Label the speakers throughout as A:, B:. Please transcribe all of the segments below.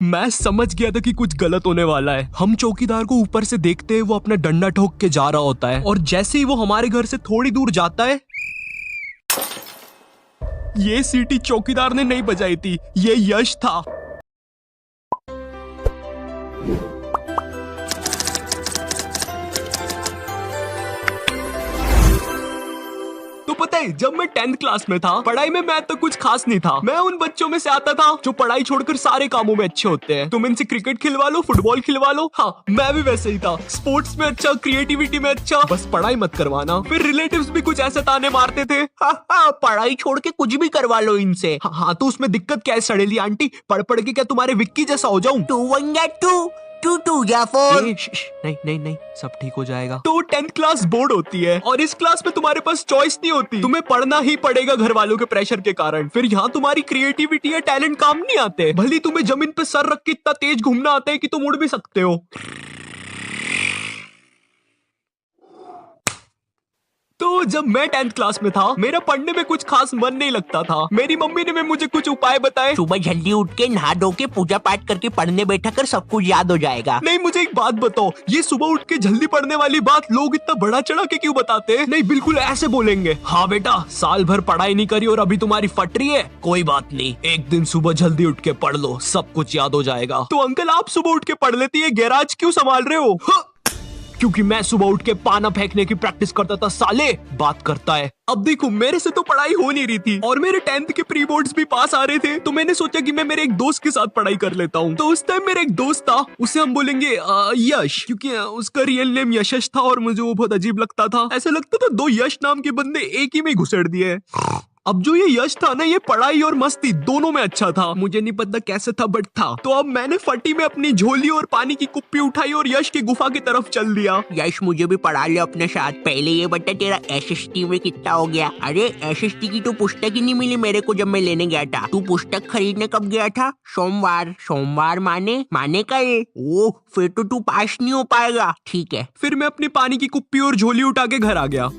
A: मैं समझ गया था कि कुछ गलत होने वाला है। हम चौकीदार को ऊपर से देखते हैं, वो अपना डंडा ठोक के जा रहा होता है और जैसे ही वो हमारे घर से थोड़ी दूर जाता है, ये सीटी चौकीदार ने नहीं बजाई थी, ये यश था। तो पता है, जब मैं 10th क्लास में था, पढ़ाई में मैं तो कुछ खास नहीं था। मैं उन बच्चों में से आता था जो पढ़ाई छोड़कर सारे कामों में अच्छे होते हैं। तुम इनसे क्रिकेट खिलवा लो, फुटबॉल खिलवा लो, हाँ मैं भी वैसे ही था। स्पोर्ट्स में अच्छा, क्रिएटिविटी में अच्छा, बस पढ़ाई मत करवाना। फिर रिलेटिव्स भी कुछ ऐसे ताने मारते थे, हाँ पढ़ाई छोड़ के कुछ भी करवा लो इनसे। हाँ तो उसमें दिक्कत क्या है सड़ेली आंटी, पढ़ पढ़ के क्या तुम्हारे विक्की जैसा हो जाऊं?
B: 2 1 या 2 2 2 या 4।
A: नहीं, सब ठीक हो जाएगा। तो 10th क्लास बोर्ड होती है और इस क्लास में तुम्हारे पास चॉइस नहीं होती, तुम्हें पढ़ना ही पड़ेगा घर वालों के प्रेशर के कारण। फिर यहाँ तुम्हारी क्रिएटिविटी या टैलेंट काम नहीं आते। भले तुम्हें जमीन पे सर रख के इतना तेज घूमना आता है कि तुम उड़ भी सकते हो। तो जब मैं 10th क्लास में था, मेरा पढ़ने में कुछ खास मन नहीं लगता था। मेरी मम्मी ने मुझे कुछ उपाय बताए।
B: सुबह जल्दी उठ के नहा धो के पूजा पाठ करके पढ़ने बैठा कर, सब कुछ याद हो जाएगा।
A: नहीं, मुझे एक बात बताओ, ये सुबह उठ के जल्दी पढ़ने वाली बात लोग इतना बड़ा चढ़ा के क्यों बताते हैं? नहीं, बिल्कुल ऐसे बोलेंगे, हाँ बेटा साल भर पढ़ाई नहीं करी और अभी तुम्हारी फट रही है, कोई बात नहीं, एक दिन सुबह जल्दी उठ के पढ़ लो, सब कुछ याद हो जाएगा। तो अंकल आप सुबह उठ के पढ़ लेती है, गैराज क्यों संभाल रहे हो? क्योंकि मैं सुबह उठ के पाना फेंकने की प्रैक्टिस करता था साले, बात करता है। अब देखो, मेरे से तो पढ़ाई हो नहीं रही थी और मेरे 10th के प्री बोर्ड्स भी पास आ रहे थे, तो मैंने सोचा कि मैं मेरे एक दोस्त के साथ पढ़ाई कर लेता हूँ। तो उस टाइम मेरा एक दोस्त था, उसे हम बोलेंगे यश, क्योंकि उसका रियल नेम यशश था और मुझे वो बहुत अजीब लगता था। ऐसा लगता था 2 यश नाम के बंदे एक ही में घुसेड़ दिए। अब जो ये यश था ना, ये पढ़ाई और मस्ती दोनों में अच्छा था। मुझे नहीं पता कैसे था, बट था। तो अब मैंने फटी में अपनी झोली और पानी की कुप्पी उठाई और यश की गुफा की तरफ चल दिया।
B: यश मुझे भी पढ़ा ले अपने साथ। पहले ये बता, तेरा एसएसटी में कितना हो गया? अरे एसएसटी की तो पुस्तक ही नहीं मिली मेरे को जब मैं लेने गया था। तू पुस्तक खरीदने कब गया था? सोमवार माने कल। ओह, फिर तो तू पास नहीं हो पाएगा। ठीक है।
A: फिर मैं अपनी पानी की कुप्पी और झोली उठा के घर आ गया।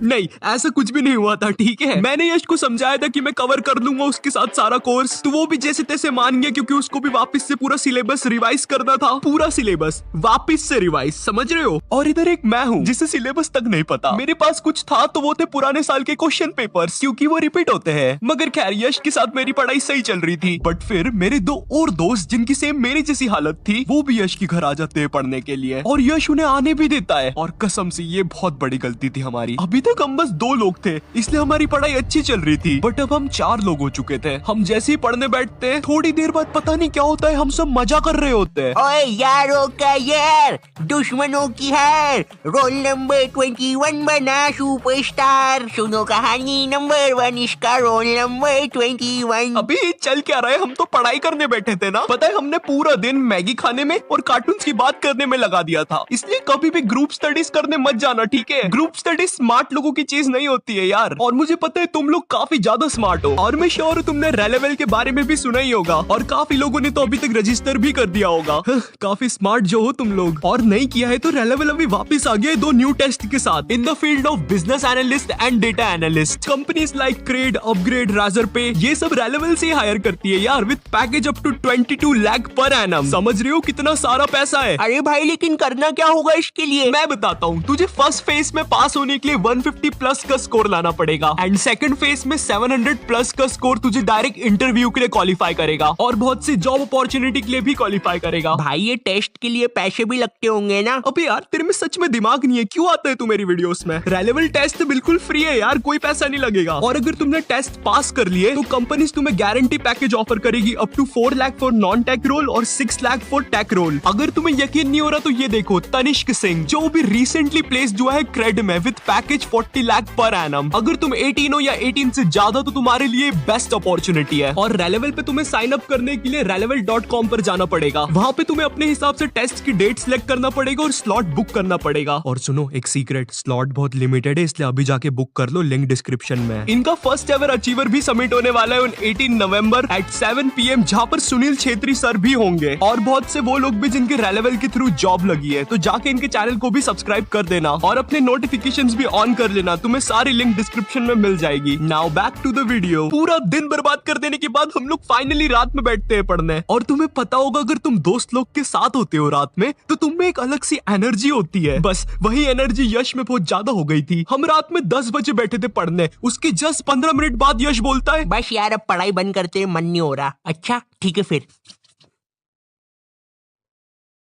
A: नहीं, ऐसा कुछ भी नहीं हुआ था, ठीक है। मैंने यश को समझाया था कि मैं कवर कर लूंगा उसके साथ सारा कोर्स, तो वो भी जैसे तैसे मान गया, क्योंकि उसको भी वापस से पूरा सिलेबस रिवाइज करना था। पूरा सिलेबस वापस से रिवाइज, समझ रहे हो? और इधर एक मैं हूँ जिसे सिलेबस तक नहीं पता। मेरे पास कुछ था तो वो थे पुराने साल के क्वेश्चन पेपर्स, क्योंकि वो रिपीट होते हैं। मगर खैर, यश के साथ मेरी पढ़ाई सही चल रही थी। बट फिर मेरे 2 और दोस्त, जिनकी सेम मेरी जैसी हालत थी, वो भी यश के घर आ जाते हैं पढ़ने के लिए, और यश उन्हें आने भी देता है। और कसम से ये बहुत बड़ी गलती थी हमारी। अभी तक हम बस 2 लोग थे, इसलिए हमारी पढ़ाई अच्छी चल रही थी। बट अब हम 4 लोग हो चुके थे। हम जैसे ही पढ़ने बैठते हैं, थोड़ी देर बाद पता नहीं क्या होता है, हम सब मजा कर रहे होते हैं।
B: ओए यारों का यार, दुश्मनों की हार, रोल नंबर 21 बना सुपरस्टार। सुनो कहानी नंबर 1, इसका रोल नंबर 21।
A: अभी चल क्या रहा है, हम तो पढ़ाई करने बैठे थे ना। पता है, हमने पूरा दिन मैगी खाने में और कार्टून्स की बात करने में लगा दिया था। इसलिए कभी भी ग्रुप स्टडीज करने मत जाना, ठीक है? ग्रुप स्टडीज स्मार्ट लोगों की चीज नहीं होती है यार। और मुझे पता है तुम लोग काफी ज्यादा स्मार्ट हो, और मैं श्योर हूँ तुमने रेलेवल के बारे में भी सुना ही होगा, और काफी लोगों ने तो अभी तक रजिस्टर भी कर दिया होगा। काफी स्मार्ट जो हो तुम लोग। और नहीं किया है तो रेलेवल अभी वापस आ गया है 2 न्यू टेस्ट के साथ, in the field of business analyst and data analyst. Companies like Cred, upGrad, Razorpay, ये सब रेलेवल से हायर करती है यार, with package up to 22 lakh per annum. समझ रहे हो कितना सारा पैसा है?
B: अरे भाई, लेकिन करना क्या होगा इसके लिए?
A: मैं बताता हूँ। तुझे फर्स्ट फेज में पास होने के लिए 150 प्लस का स्कोर लाना पड़ेगा, एंड सेकंड फेज में 700 प्लस का स्कोर तुझे डायरेक्ट इंटरव्यू के लिए क्वालिफाई करेगा, और बहुत सी जॉब अपॉर्चुनिटी के लिए भी क्वालिफाई करेगा।
B: भाई, ये टेस्ट के लिए पैसे भी लगते होंगे ना?
A: अबे यार, तेरे में सच में दिमाग नहीं है? क्यों आता है तू मेरी वीडियोस में? रेलेवल टेस्ट बिल्कुल फ्री है यार, कोई पैसा नहीं लगेगा। और अगर तुमने टेस्ट पास कर लिए तो कंपनीज तुम्हें गारंटी पैकेज ऑफर करेगी up to 4 lakh for non tech role और 6 लाख फॉर टेक रोल। अगर तुम्हें यकीन नहीं हो रहा तो ये देखो, तनिष्क सिंह जो भी रिसेंटली प्लेस्ड हुआ है क्रेड में with package 40 lakh per annum. अगर तुम 18 हो या 18 से ज्यादा तो तुम्हारे लिए बेस्ट अपॉर्चुनिटी है। और रेलेवल पे तुम्हें साइन अप करने के लिए relevil.com पर जाना पड़ेगा। वहाँ पे तुम्हें अपने हिसाब से टेस्ट की डेट सिलेक्ट करना पड़ेगा और स्लॉट बुक करना पड़ेगा। और सुनो, एक सीक्रेट, स्लॉट बहुत लिमिटेड है, इसलिए अभी जाके बुक कर लो, लिंक डिस्क्रिप्शन में। इनका फर्स्ट एवर अचीवर भी सबमिट होने वाला है 18 नवंबर एट 7 PM, जहाँ पर सुनील छेत्री सर भी होंगे, और बहुत से वो लोग भी जिनके रेलेवल के थ्रू जॉब लगी है। तो जाके इनके चैनल को भी सब्सक्राइब कर देना और अपने नोटिफिकेशंस भी ऑन कर लेना, तुम्हें सारी लिंक डिस्क्रिप्शन में मिल जाएगी। Now back to the video. पूरा दिन बर्बाद कर देने के बाद हम लोग फाइनली रात में बैठते हैं पढ़ने। और तुम्हें पता होगा अगर तुम दोस्त लोग के साथ होते हो रात में तो तुम में एक अलग सी एनर्जी होती है। बस वही एनर्जी यश में बहुत ज्यादा हो गई थी। हम रात में 10 बजे बैठे थे पढ़ने, उसके जस्ट 15 मिनट बाद यश बोलता है
B: बस यार अब पढ़ाई बंद करते, मन नहीं हो रहा। अच्छा ठीक है फिर।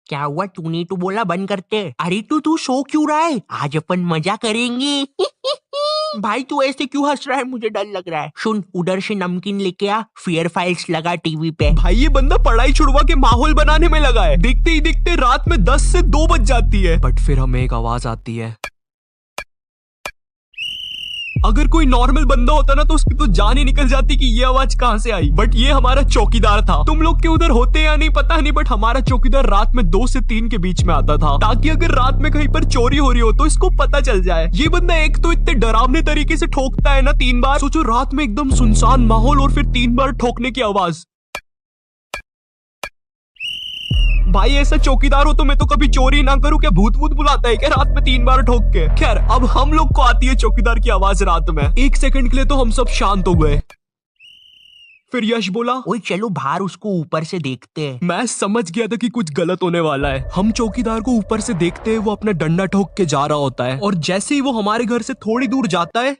B: क्या हुआ, तूने तो बोला बंद करते। अरे तू सो क्यों रहा है, आज अपन मजा करेंगे। भाई तू ऐसे क्यों हंस रहा है, मुझे डर लग रहा है। सुन उधर से नमकीन लेके आ, फियर फाइल्स लगा टीवी पे।
A: भाई ये बंदा पढ़ाई छुड़वा के माहौल बनाने में लगा है। देखते ही देखते रात में 10 से 2 बज जाती है। बट फिर हमें एक आवाज आती है। अगर कोई नॉर्मल बंदा होता ना तो उसकी तो जान ही निकल जाती कि ये आवाज कहाँ से आई। बट ये हमारा चौकीदार था। तुम लोग के उधर होते या नहीं पता नहीं, बट हमारा चौकीदार रात में 2 से 3 के बीच में आता था, ताकि अगर रात में कहीं पर चोरी हो रही हो तो इसको पता चल जाए। ये बंदा एक तो इतने डरावने तरीके से ठोकता है ना 3 बार। सोचो रात में एकदम सुनसान माहौल और फिर 3 बार ठोकने की आवाज। भाई ऐसा चौकीदार हो तो मैं तो कभी चोरी ना करूं। क्या भूत भूत बुलाता है क्या रात में 3 बार ठोक के। खैर अब हम लोग को आती है चौकीदार की आवाज रात में। 1 सेकंड के लिए तो हम सब शांत हो गए। फिर यश बोला
B: ओए चलो बाहर उसको ऊपर से देखते हैं।
A: मैं समझ गया था कि कुछ गलत होने वाला है। हम चौकीदार को ऊपर से देखते हैं, वो अपना डंडा ठोक के जा रहा होता है। और जैसे ही वो हमारे घर से थोड़ी दूर जाता है,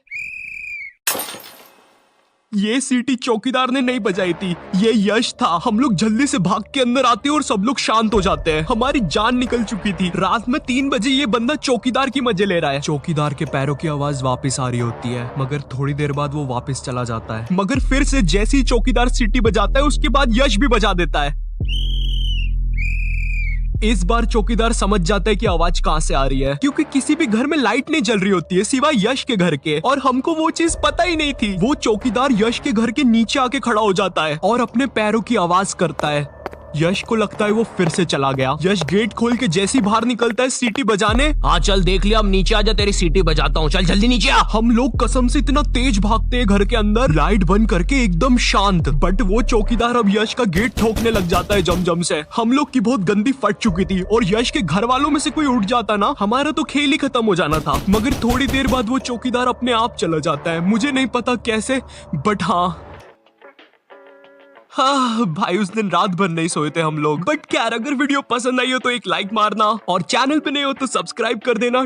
A: ये सीटी चौकीदार ने नहीं बजाई थी, ये यश था। हम लोग जल्दी से भाग के अंदर आते हैं और सब लोग शांत हो जाते हैं। हमारी जान निकल चुकी थी। रात में 3 बजे ये बंदा चौकीदार की मजे ले रहा है। चौकीदार के पैरों की आवाज वापस आ रही होती है, मगर थोड़ी देर बाद वो वापस चला जाता है। मगर फिर से जैसे ही चौकीदार सीटी बजाता है उसके बाद यश भी बजा देता है। इस बार चौकीदार समझ जाता है कि आवाज कहाँ से आ रही है, क्योंकि किसी भी घर में लाइट नहीं जल रही होती है सिवाय यश के घर के। और हमको वो चीज पता ही नहीं थी। वो चौकीदार यश के घर के नीचे आके खड़ा हो जाता है और अपने पैरों की आवाज करता है। यश को लगता है वो फिर से चला गया। यश गेट खोल के जैसे ही बाहर निकलता है सीटी बजाने। हाँ चल देख लिया, अब नीचे आजा, तेरी सीटी बजाता हूँ, चल जल्दी नीचे आ। हम लोग कसम से इतना तेज भागते हैं घर के अंदर, लाइट बंद करके एकदम शांत। बट वो चौकीदार अब यश का गेट ठोकने लग जाता है जम से। हम लोग की बहुत गंदी फट चुकी थी और यश के घर वालों में से कोई उठ जाता ना, हमारा तो खेल ही खत्म हो जाना था। मगर थोड़ी देर बाद वो चौकीदार अपने आप चला जाता है, मुझे नहीं पता कैसे, बट हाँ भाई उस दिन रात भर नहीं सोए थे हम लोग। बट क्या अगर वीडियो पसंद आई हो तो एक लाइक मारना और चैनल पे नहीं हो तो सब्सक्राइब कर देना।